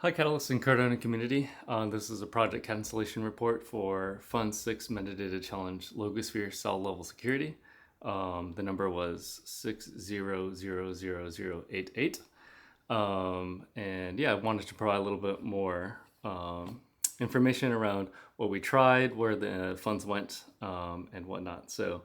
Hi, Catalyst and Cardano community. This is a project cancellation report for Fund 6 Metadata Challenge Logosphere cell level security. The number was 60000088. And yeah, I wanted to provide a little bit more information around what we tried, where the funds went, and whatnot. So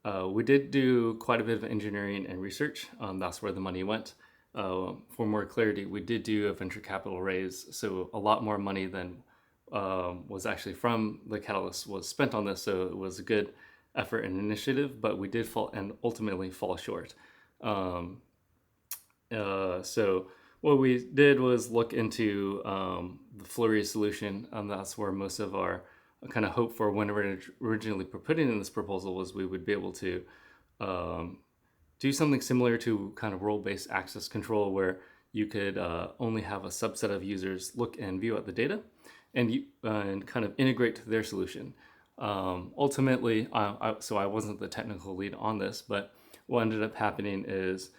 we did do quite a bit of engineering and research. That's where the money went. For more clarity, we did do a venture capital raise, so a lot more money than was actually from the Catalyst was spent on this. So it was a good effort and initiative, but we did fall and ultimately fall short. So what we did was look into the Flurry solution, and that's where most of our kind of hope for when we originally putting in this proposal was we would be able to do something similar to kind of role-based access control, where you could only have a subset of users look and view at the data and kind of integrate to their solution. Ultimately, so I wasn't the technical lead on this, but what ended up happening is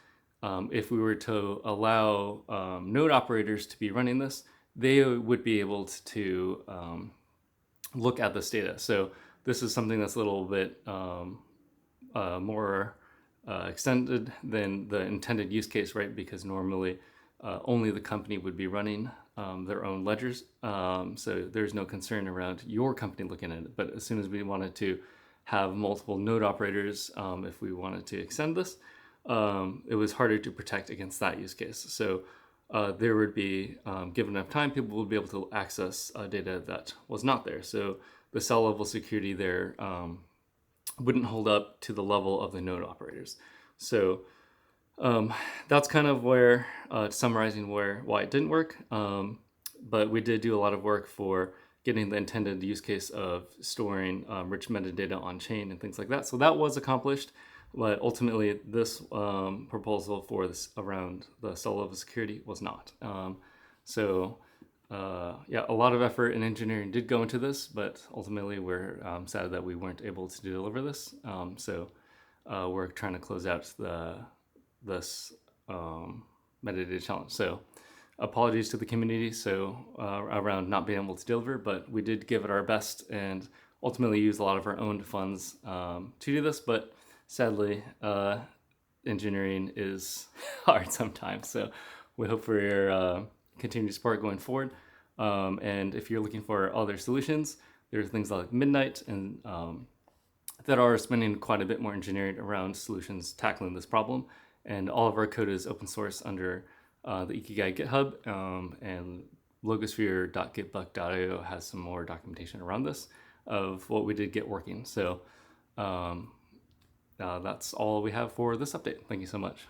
if we were to allow node operators to be running this, they would be able to look at this data. So this is something that's a little bit more extended than the intended use case, right? Because normally only the company would be running their own ledgers. So there's no concern around your company looking at it. But as soon as we wanted to have multiple node operators, if we wanted to extend this, it was harder to protect against that use case. So there would be, given enough time, people would be able to access data that was not there. So the cell level security there wouldn't hold up to the level of the node operators. So that's kind of where, summarizing why it didn't work. But we did do a lot of work for getting the intended use case of storing rich metadata on chain and things like that. So that was accomplished. But ultimately, this proposal for this around the cell level security was not. Yeah, a lot of effort and engineering did go into this, but ultimately we're sad that we weren't able to deliver this. We're trying to close out this metadata challenge. So apologies to the community around not being able to deliver, but we did give it our best and ultimately use a lot of our own funds to do this. But sadly, engineering is hard sometimes. So we hope for your continued support going forward. And if you're looking for other solutions, there are things like Midnight and that are spending quite a bit more engineering around solutions tackling this problem. And all of our code is open source under the Ikigai GitHub, and logosphere.gitbuck.io has some more documentation around this of what we did get working. So that's all we have for this update. Thank you so much.